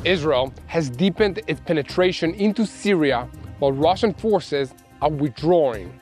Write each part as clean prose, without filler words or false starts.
Israel has deepened its penetration into Syria while Russian forces are withdrawing.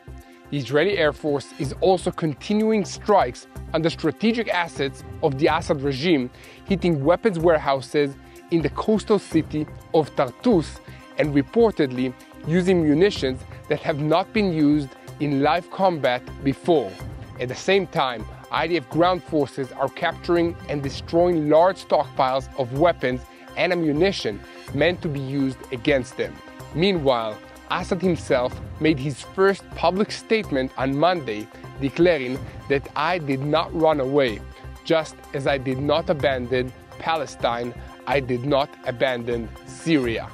The Israeli Air Force is also continuing strikes on the strategic assets of the Assad regime, hitting weapons warehouses in the coastal city of Tartus and reportedly using munitions that have not been used in live combat before. At the same time, IDF ground forces are capturing and destroying large stockpiles of weapons and ammunition meant to be used against them. Meanwhile, Assad himself made his first public statement on Monday, declaring that I did not run away. Just as I did not abandon Palestine, I did not abandon Syria.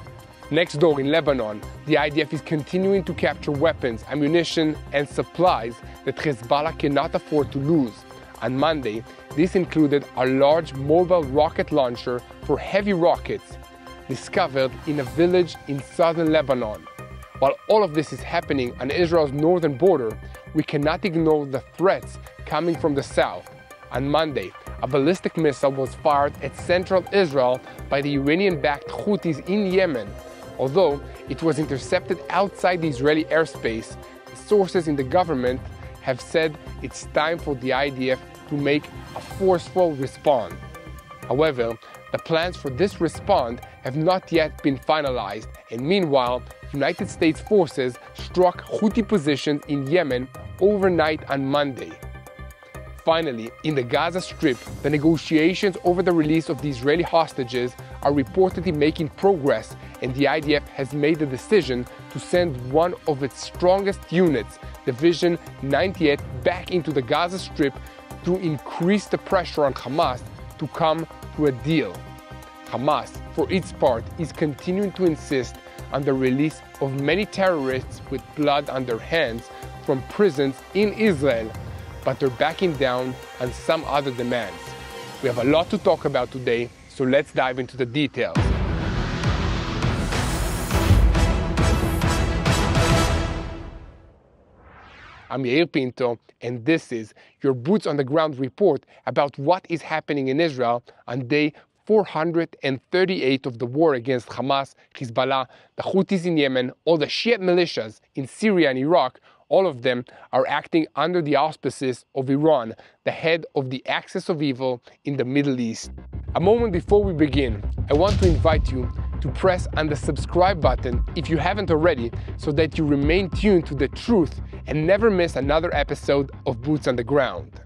Next door in Lebanon, the IDF is continuing to capture weapons, ammunition, and supplies that Hezbollah cannot afford to lose. On Monday, this included a large mobile rocket launcher for heavy rockets discovered in a village in southern Lebanon. While all of this is happening on Israel's northern border, we cannot ignore the threats coming from the south. On Monday, a ballistic missile was fired at central Israel by the Iranian-backed Houthis in Yemen. Although it was intercepted outside the Israeli airspace, sources in the government have said it's time for the IDF to make a forceful response. However, the plans for this response have not yet been finalized, and meanwhile, United States forces struck Houthi positions in Yemen overnight on Monday. Finally, in the Gaza Strip, the negotiations over the release of the Israeli hostages are reportedly making progress, and the IDF has made the decision to send one of its strongest units, Division 98, back into the Gaza Strip to increase the pressure on Hamas to come to a deal. Hamas, for its part, is continuing to insist on the release of many terrorists with blood on their hands from prisons in Israel, but they're backing down on some other demands. We have a lot to talk about today, so let's dive into the details. I'm Yair Pinto, and this is your Boots on the Ground report about what is happening in Israel on day 438 of the war against Hamas, Hezbollah, the Houthis in Yemen, all the Shiite militias in Syria and Iraq. All of them are acting under the auspices of Iran, the head of the axis of evil in the Middle East. A moment before we begin, I want to invite you to press on the subscribe button if you haven't already, so that you remain tuned to the truth and never miss another episode of Boots on the Ground.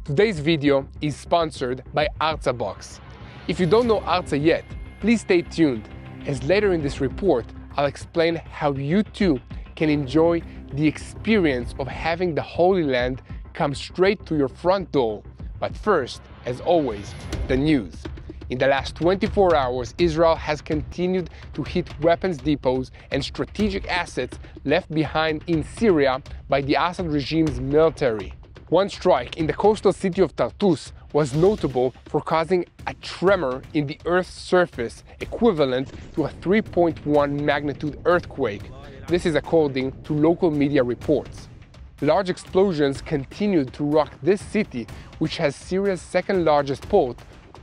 Today's video is sponsored by Arza Box. If you don't know Arza yet, please stay tuned, as later in this report, I'll explain how you too can enjoy the experience of having the Holy Land come straight to your front door. But first, as always, the news. In the last 24 hours, Israel has continued to hit weapons depots and strategic assets left behind in Syria by the Assad regime's military. One strike in the coastal city of Tartus was notable for causing a tremor in the Earth's surface, equivalent to a 3.1 magnitude earthquake. This is according to local media reports. Large explosions continued to rock this city, which has Syria's second largest port,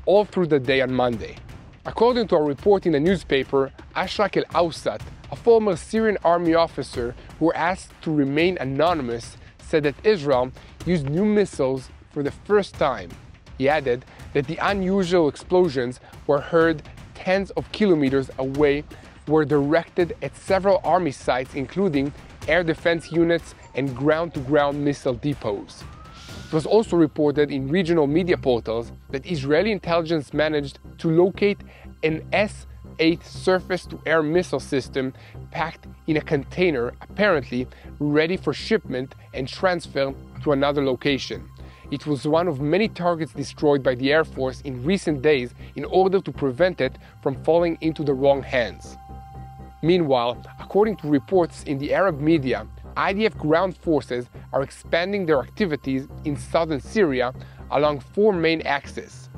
all through the day on Monday. According to a report in the newspaper, Ashraq al-Awsat, a former Syrian army officer who asked to remain anonymous, said that Israel used new missiles for the first time. He added that the unusual explosions were heard tens of kilometers away, were directed at several army sites, including air defense units and ground-to-ground missile depots. It was also reported in regional media portals that Israeli intelligence managed to locate an S-8 surface-to-air missile system packed in a container, apparently ready for shipment and transfer to another location. It was one of many targets destroyed by the Air Force in recent days in order to prevent it from falling into the wrong hands. Meanwhile, according to reports in the Arab media, IDF ground forces are expanding their activities in southern Syria along four main axes.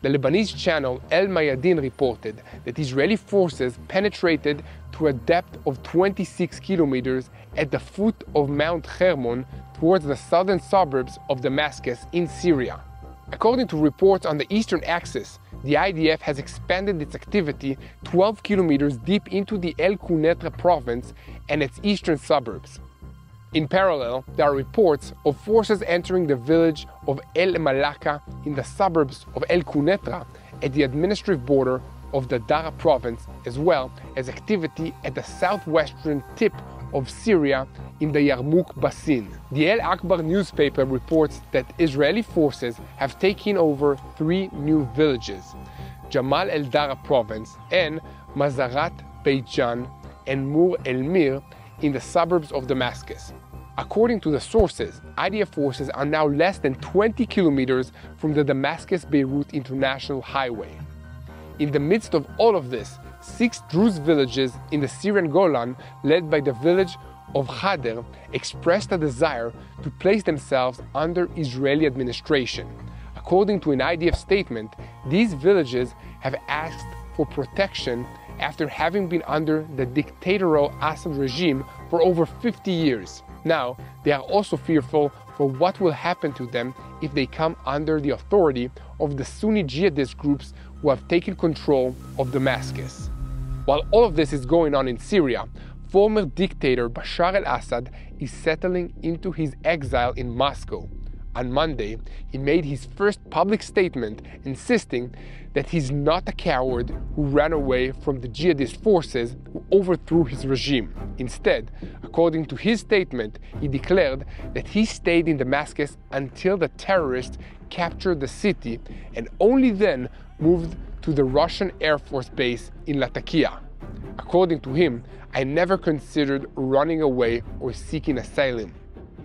The Lebanese channel El Mayadin reported that Israeli forces penetrated to a depth of 26 kilometers at the foot of Mount Hermon towards the southern suburbs of Damascus in Syria. According to reports on the eastern axis, the IDF has expanded its activity 12 kilometers deep into the El Quneitra province and its eastern suburbs. In parallel, there are reports of forces entering the village of El Malaka in the suburbs of El Quneitra at the administrative border of the Dara province, as well as activity at the southwestern tip of Syria in the Yarmouk Basin. The El Akbar newspaper reports that Israeli forces have taken over 3 new villages, Jamal El Dara province and Mazarat Beit Jan and Mur El Mir in the suburbs of Damascus. According to the sources, IDF forces are now less than 20 kilometers from the Damascus-Beirut International Highway. In the midst of all of this, 6 Druze villages in the Syrian Golan, led by the village of Khader, expressed a desire to place themselves under Israeli administration. According to an IDF statement, these villages have asked for protection after having been under the dictatorial Assad regime for over 50 years. Now, they are also fearful for what will happen to them if they come under the authority of the Sunni jihadist groups who have taken control of Damascus. While all of this is going on in Syria, former dictator Bashar al-Assad is settling into his exile in Moscow. On Monday, he made his first public statement insisting that he's not a coward who ran away from the jihadist forces who overthrew his regime. Instead, according to his statement, he declared that he stayed in Damascus until the terrorists captured the city and only then moved to the Russian Air Force base in Latakia. According to him, I never considered running away or seeking asylum.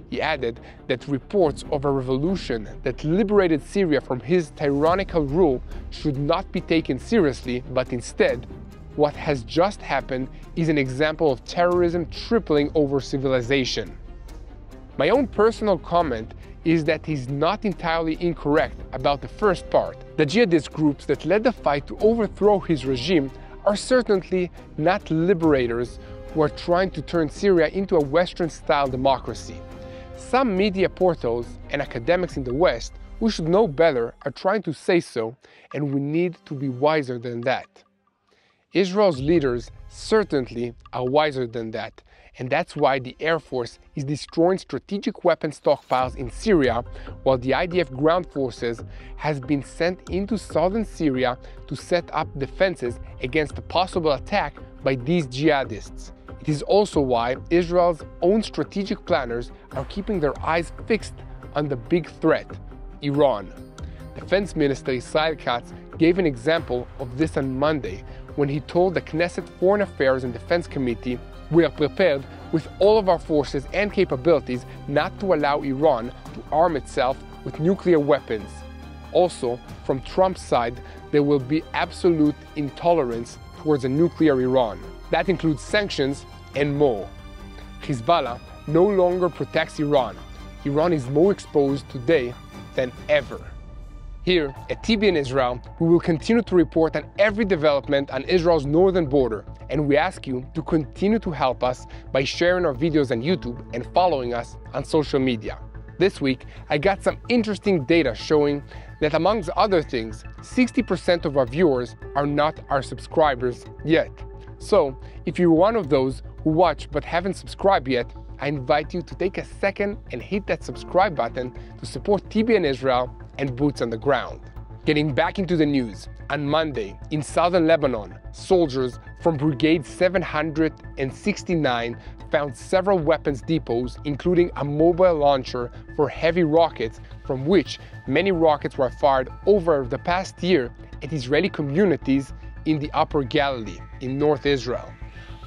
He added that reports of a revolution that liberated Syria from his tyrannical rule should not be taken seriously, but instead, what has just happened is an example of terrorism tripling over civilization. My own personal comment is that he's not entirely incorrect about the first part. The jihadist groups that led the fight to overthrow his regime are certainly not liberators who are trying to turn Syria into a Western-style democracy. Some media portals and academics in the West who should know better are trying to say so, and we need to be wiser than that. Israel's leaders certainly are wiser than that, and that's why the Air Force is destroying strategic weapon stockpiles in Syria, while the IDF ground forces has been sent into southern Syria to set up defenses against a possible attack by these jihadists. It is also why Israel's own strategic planners are keeping their eyes fixed on the big threat, Iran. Defense Minister Israel Katz gave an example of this on Monday when he told the Knesset Foreign Affairs and Defense Committee, "We are prepared with all of our forces and capabilities not to allow Iran to arm itself with nuclear weapons." Also, from Trump's side, there will be absolute intolerance towards a nuclear Iran. That includes sanctions and more. Hezbollah no longer protects Iran. Iran is more exposed today than ever. Here at TBN Israel, we will continue to report on every development on Israel's northern border, and we ask you to continue to help us by sharing our videos on YouTube and following us on social media. This week, I got some interesting data showing that, amongst other things, 60% of our viewers are not our subscribers yet. So, if you're one of those who watch but haven't subscribed yet, I invite you to take a second and hit that subscribe button to support TBN Israel and Boots on the Ground. Getting back into the news, on Monday, in southern Lebanon, soldiers from Brigade 769 found several weapons depots, including a mobile launcher for heavy rockets, from which many rockets were fired over the past year at Israeli communities in the Upper Galilee in North Israel.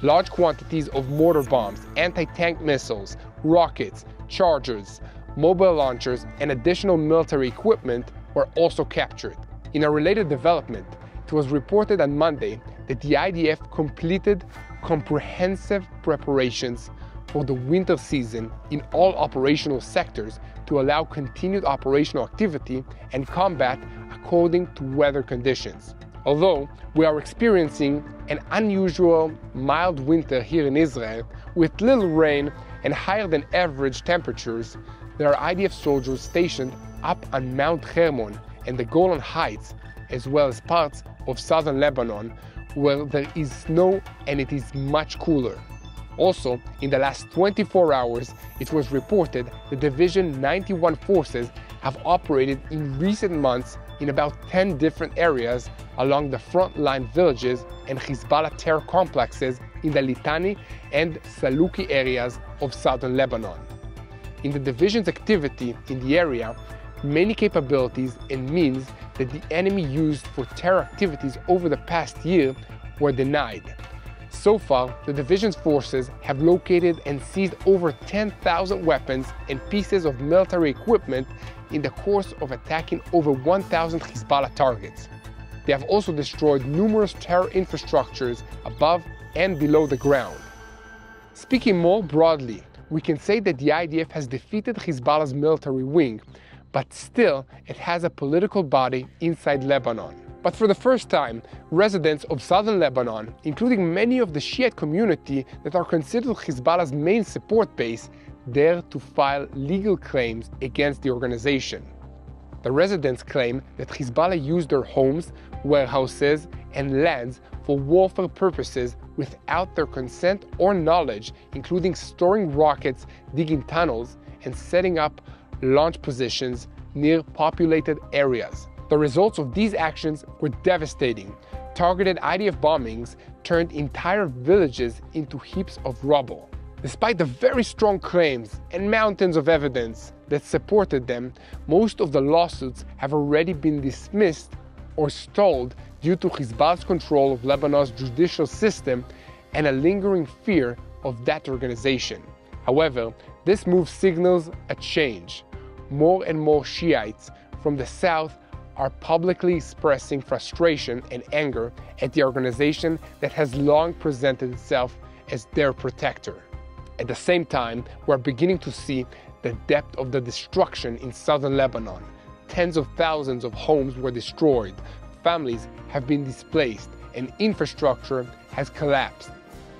Large quantities of mortar bombs, anti-tank missiles, rockets, chargers, mobile launchers, and additional military equipment were also captured. In a related development, it was reported on Monday that the IDF completed comprehensive preparations for the winter season in all operational sectors to allow continued operational activity and combat according to weather conditions. Although we are experiencing an unusual mild winter here in Israel with little rain and higher than average temperatures, there are IDF soldiers stationed up on Mount Hermon and the Golan Heights, as well as parts of southern Lebanon, where there is snow and it is much cooler. Also, in the last 24 hours, it was reported that Division 91 forces have operated in recent months in about 10 different areas along the front-line villages and Hezbollah terror complexes in the Litani and Saluki areas of southern Lebanon. In the division's activity in the area, many capabilities and means that the enemy used for terror activities over the past year were denied. So far, the division's forces have located and seized over 10,000 weapons and pieces of military equipment in the course of attacking over 1,000 Hezbollah targets. They have also destroyed numerous terror infrastructures above and below the ground. Speaking more broadly, we can say that the IDF has defeated Hezbollah's military wing, but still it has a political body inside Lebanon. But for the first time, residents of southern Lebanon, including many of the Shiite community that are considered Hezbollah's main support base, dare to file legal claims against the organization. The residents claim that Hezbollah used their homes, warehouses, and lands for warfare purposes without their consent or knowledge, including storing rockets, digging tunnels, and setting up launch positions near populated areas. The results of these actions were devastating. Targeted IDF bombings turned entire villages into heaps of rubble. Despite the very strong claims and mountains of evidence that supported them, most of the lawsuits have already been dismissed or stalled due to Hezbollah's control of Lebanon's judicial system and a lingering fear of that organization. However, this move signals a change. More and more Shiites from the south are publicly expressing frustration and anger at the organization that has long presented itself as their protector. At the same time, we're beginning to see the depth of the destruction in southern Lebanon. Tens of thousands of homes were destroyed, families have been displaced, and infrastructure has collapsed.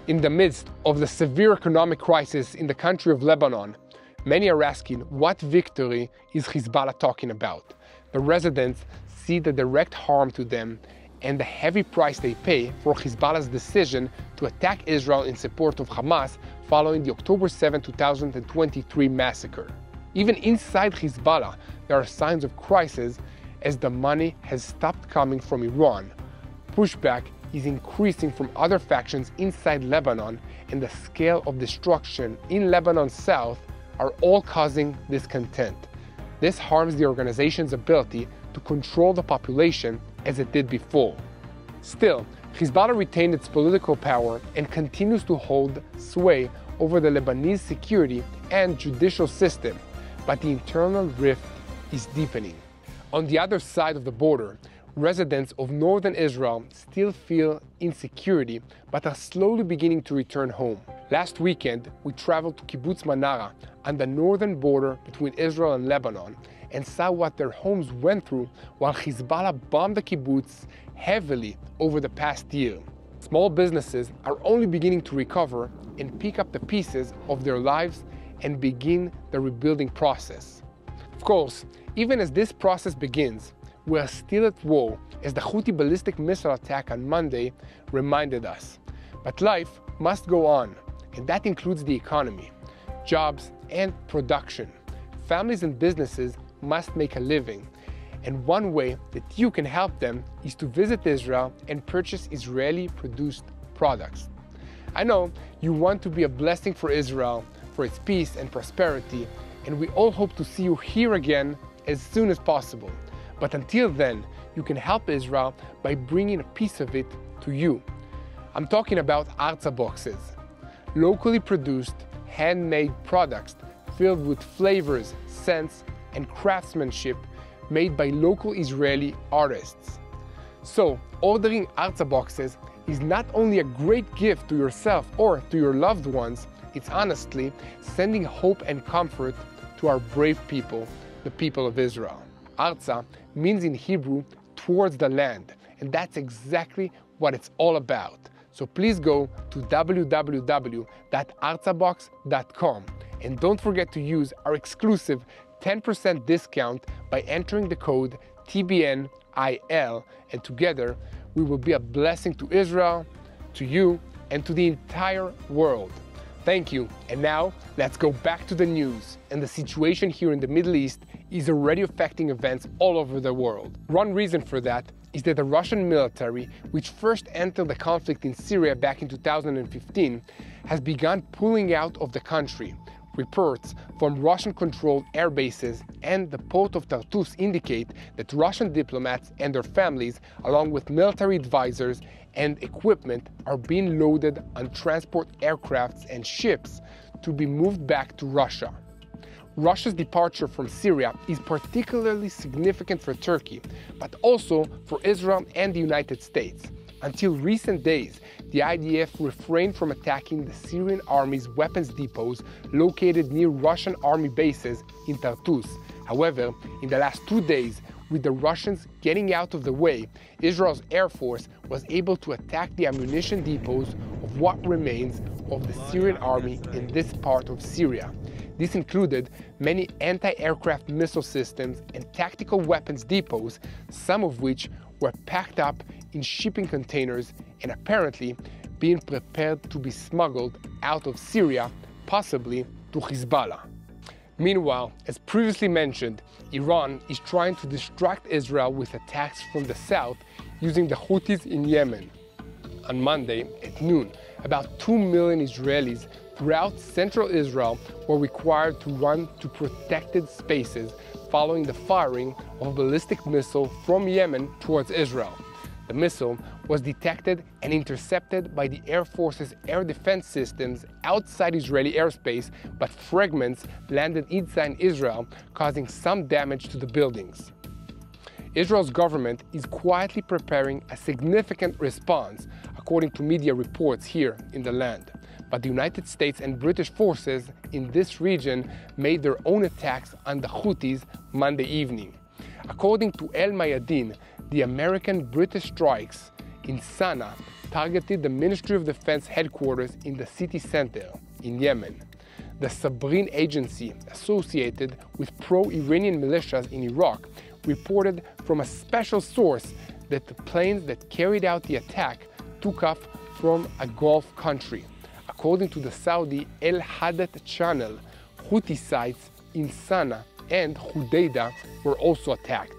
In the midst of the severe economic crisis in the country of Lebanon, many are asking what victory is Hezbollah talking about. The residents see the direct harm to them and the heavy price they pay for Hezbollah's decision to attack Israel in support of Hamas following the October 7, 2023 massacre. Even inside Hezbollah, there are signs of crisis as the money has stopped coming from Iran. Pushback is increasing from other factions inside Lebanon, and the scale of destruction in Lebanon's south are all causing discontent. This harms the organization's ability to control the population as it did before. Still, Hezbollah retained its political power and continues to hold sway over the Lebanese security and judicial system, but the internal rift is deepening. On the other side of the border, residents of northern Israel still feel insecurity, but are slowly beginning to return home. Last weekend, we traveled to Kibbutz Manara on the northern border between Israel and Lebanon and saw what their homes went through while Hezbollah bombed the kibbutz heavily over the past year. Small businesses are only beginning to recover and pick up the pieces of their lives and begin the rebuilding process. Of course, even as this process begins, we are still at war, as the Houthi ballistic missile attack on Monday reminded us. But life must go on, and that includes the economy, jobs, and production. Families and businesses must make a living, and one way that you can help them is to visit Israel and purchase Israeli-produced products. I know you want to be a blessing for Israel, for its peace and prosperity, and we all hope to see you here again as soon as possible. But until then, you can help Israel by bringing a piece of it to you. I'm talking about Arza boxes, locally produced, handmade products filled with flavors, scents, and craftsmanship made by local Israeli artists. So, ordering Arza boxes is not only a great gift to yourself or to your loved ones, it's honestly sending hope and comfort to our brave people, the people of Israel. Arza means in Hebrew, towards the land, and that's exactly what it's all about. So please go to www.arzabox.com and don't forget to use our exclusive 10% discount by entering the code TBN IL, and together we will be a blessing to Israel, to you, and to the entire world. Thank you. And now, let's go back to the news. And the situation here in the Middle East is already affecting events all over the world. One reason for that is that the Russian military, which first entered the conflict in Syria back in 2015, has begun pulling out of the country. Reports from Russian-controlled air bases and the port of Tartus indicate that Russian diplomats and their families, along with military advisors and equipment, are being loaded on transport aircrafts and ships to be moved back to Russia. Russia's departure from Syria is particularly significant for Turkey, but also for Israel and the United States. Until recent days, the IDF refrained from attacking the Syrian army's weapons depots located near Russian army bases in Tartus. However, in the last 2 days, with the Russians getting out of the way, Israel's Air Force was able to attack the ammunition depots of what remains of the Syrian army in this part of Syria. This included many anti-aircraft missile systems and tactical weapons depots, some of which were packed up in shipping containers and apparently being prepared to be smuggled out of Syria, possibly to Hezbollah. Meanwhile, as previously mentioned, Iran is trying to distract Israel with attacks from the south using the Houthis in Yemen. On Monday at noon, about 2 million Israelis throughout central Israel were required to run to protected spaces following the firing of a ballistic missile from Yemen towards Israel. The missile was detected and intercepted by the Air Force's air defense systems outside Israeli airspace, but fragments landed inside Israel, causing some damage to the buildings. Israel's government is quietly preparing a significant response, according to media reports here in the land. But the United States and British forces in this region made their own attacks on the Houthis Monday evening. According to El Mayadeen, the American-British strikes in Sana'a targeted the Ministry of Defense headquarters in the city center in Yemen. The Sabrin agency associated with pro-Iranian militias in Iraq reported from a special source that the planes that carried out the attack took off from a Gulf country. According to the Saudi El Hadat channel, Houthi sites in Sana'a and Hudaydah were also attacked.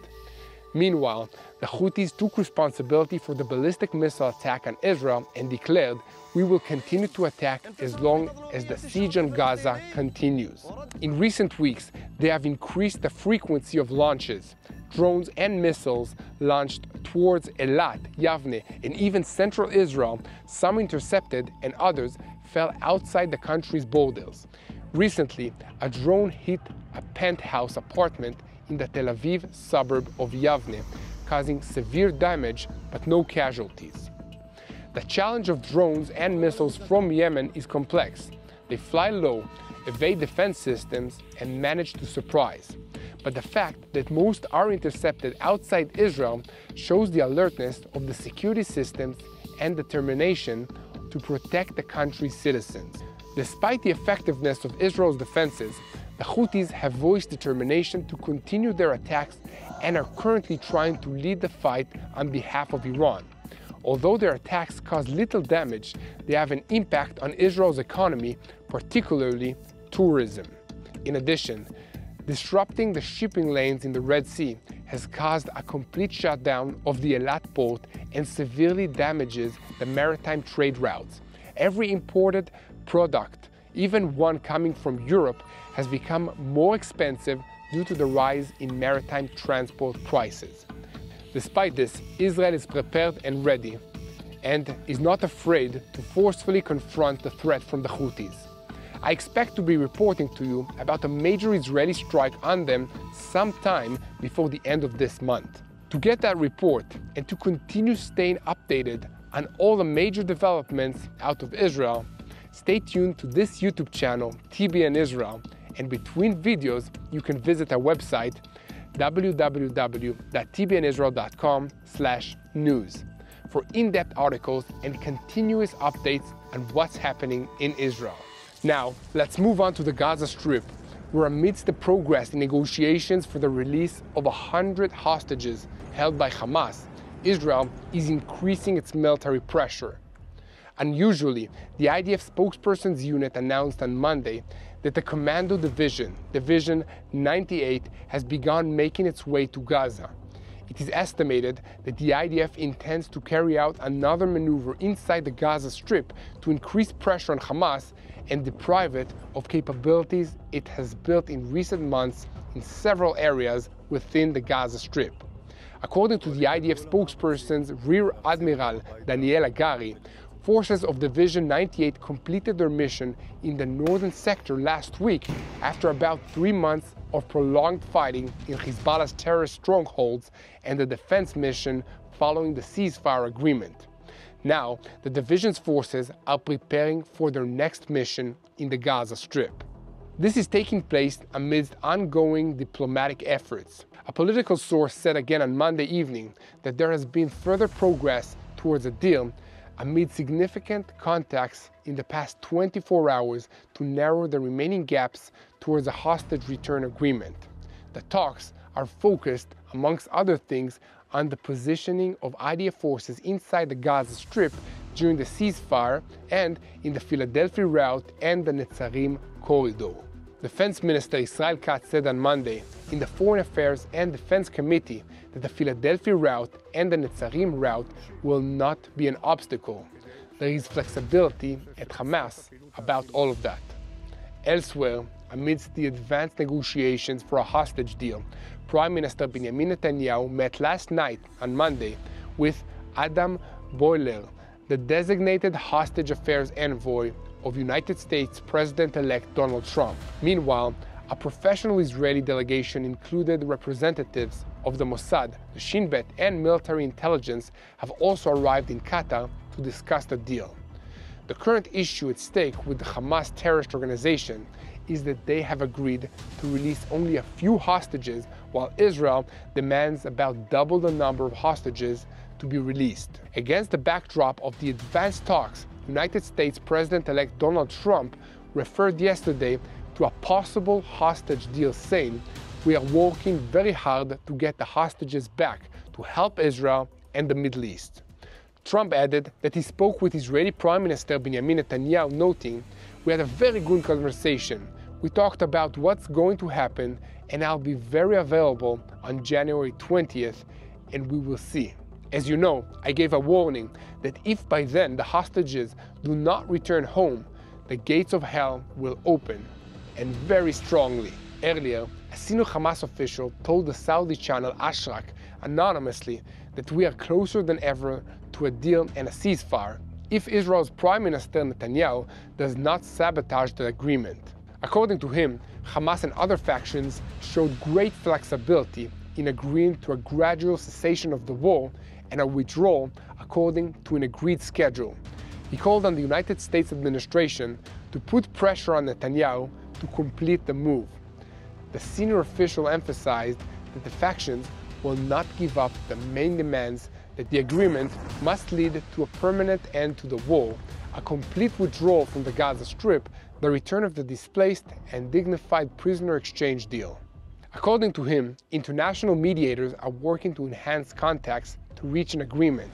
Meanwhile, the Houthis took responsibility for the ballistic missile attack on Israel and declared, "We will continue to attack as long as the siege on Gaza continues." In recent weeks, they have increased the frequency of launches. Drones and missiles launched towards Eilat, Yavne, and even central Israel, some intercepted and others fell outside the country's borders. Recently, a drone hit a penthouse apartment in the Tel Aviv suburb of Yavne, causing severe damage but no casualties. The challenge of drones and missiles from Yemen is complex. They fly low, evade defense systems, and manage to surprise. But the fact that most are intercepted outside Israel shows the alertness of the security systems and determination to protect the country's citizens. Despite the effectiveness of Israel's defenses, the Houthis have voiced determination to continue their attacks and are currently trying to lead the fight on behalf of Iran. Although their attacks cause little damage, they have an impact on Israel's economy, particularly tourism. In addition, disrupting the shipping lanes in the Red Sea has caused a complete shutdown of the Eilat port and severely damages the maritime trade routes. Every imported product, even one coming from Europe, has become more expensive due to the rise in maritime transport prices. Despite this, Israel is prepared and ready, and is not afraid to forcefully confront the threat from the Houthis. I expect to be reporting to you about a major Israeli strike on them sometime before the end of this month. To get that report and to continue staying updated on all the major developments out of Israel, stay tuned to this YouTube channel, TBN Israel, and between videos you can visit our website www.tbnisrael.com/news for in-depth articles and continuous updates on what's happening in Israel. Now, let's move on to the Gaza Strip, We're amidst the progress in negotiations for the release of 100 hostages held by Hamas. Israel is increasing its military pressure. Unusually, the IDF spokesperson's unit announced on Monday that the Commando Division, Division 98, has begun making its way to Gaza. It is estimated that the IDF intends to carry out another maneuver inside the Gaza Strip to increase pressure on Hamas and deprive it of capabilities it has built in recent months in several areas within the Gaza Strip. According to the IDF spokesperson's Rear Admiral Daniel Hagari, forces of Division 98 completed their mission in the northern sector last week after about 3 months of prolonged fighting in Hezbollah's terrorist strongholds and the defense mission following the ceasefire agreement. Now, the division's forces are preparing for their next mission in the Gaza Strip. This is taking place amidst ongoing diplomatic efforts. A political source said again on Monday evening that there has been further progress towards a deal amid significant contacts in the past 24 hours to narrow the remaining gaps towards a hostage return agreement. The talks are focused, amongst other things, on the positioning of IDF forces inside the Gaza Strip during the ceasefire and in the Philadelphia route and the Netzarim corridor. Defense Minister Israel Katz said on Monday in the Foreign Affairs and Defense Committee that the Philadelphia route and the Netzarim route will not be an obstacle. There is flexibility at Hamas about all of that. Elsewhere, amidst the advanced negotiations for a hostage deal, Prime Minister Benjamin Netanyahu met last night on Monday with Adam Boiler, the designated hostage affairs envoy of United States President-elect Donald Trump. Meanwhile, a professional Israeli delegation included representatives of the Mossad, the Shin Bet, and military intelligence have also arrived in Qatar to discuss the deal. The current issue at stake with the Hamas terrorist organization is that they have agreed to release only a few hostages, while Israel demands about double the number of hostages to be released. Against the backdrop of the advanced talks, United States President-elect Donald Trump referred yesterday to a possible hostage deal, saying, "We are working very hard to get the hostages back to help Israel and the Middle East." Trump added that he spoke with Israeli Prime Minister Benjamin Netanyahu, noting, "We had a very good conversation. We talked about what's going to happen, and I'll be very available on January 20th, and we will see." As you know, I gave a warning that if by then the hostages do not return home, the gates of hell will open, and very strongly. Earlier, a senior Hamas official told the Saudi channel Ashrak anonymously that we are closer than ever to a deal and a ceasefire if Israel's Prime Minister Netanyahu does not sabotage the agreement. According to him, Hamas and other factions showed great flexibility in agreeing to a gradual cessation of the war and a withdrawal according to an agreed schedule. He called on the United States administration to put pressure on Netanyahu to complete the move. The senior official emphasized that the factions will not give up the main demands, that the agreement must lead to a permanent end to the war, a complete withdrawal from the Gaza Strip, the return of the displaced, and dignified prisoner exchange deal. According to him, international mediators are working to enhance contacts to reach an agreement,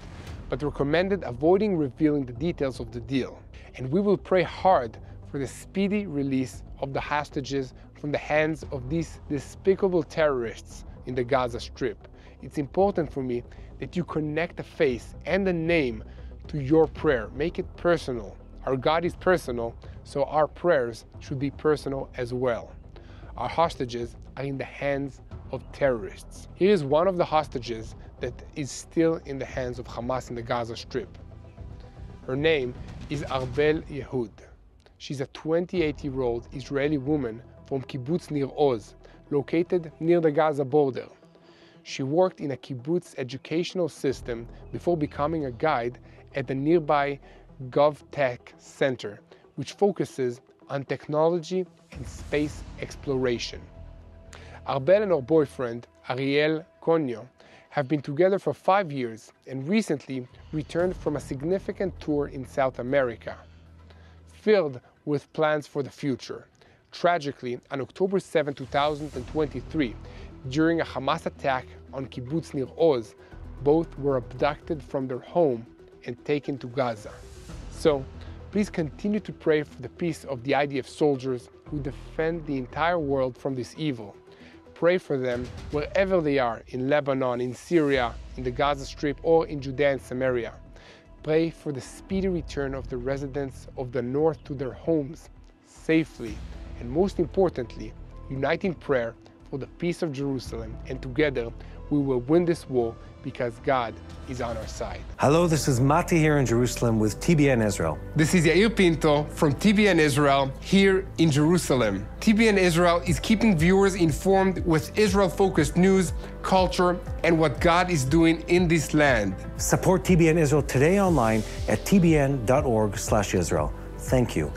but recommended avoiding revealing the details of the deal. And we will pray hard for the speedy release of the hostages from the hands of these despicable terrorists in the Gaza Strip. It's important for me that you connect the face and the name to your prayer. Make it personal. Our God is personal, so our prayers should be personal as well. Our hostages are in the hands of terrorists. Here is one of the hostages that is still in the hands of Hamas in the Gaza Strip. Her name is Arbel Yehud. She's a 28-year-old Israeli woman from Kibbutz Nir Oz, located near the Gaza border. She worked in a kibbutz educational system before becoming a guide at the nearby GovTech Center, which focuses on technology and space exploration. Arbel and her boyfriend, Ariel Konyo, have been together for 5 years and recently returned from a significant tour in South America. Filled with plans for the future, Tragically, on October 7, 2023, during a Hamas attack on Kibbutz Nir Oz, both were abducted from their home and taken to Gaza. So, please continue to pray for the peace of the IDF soldiers who defend the entire world from this evil. Pray for them wherever they are, in Lebanon, in Syria, in the Gaza Strip, or in Judea and Samaria. Pray for the speedy return of the residents of the north to their homes safely, and most importantly, unite in prayer for the peace of Jerusalem, and together we will win this war because God is on our side. Hello, this is Mati here in Jerusalem with TBN Israel. This is Yair Pinto from TBN Israel here in Jerusalem. TBN Israel is keeping viewers informed with Israel-focused news, culture, and what God is doing in this land. Support TBN Israel today online at tbn.org/Israel. Thank you.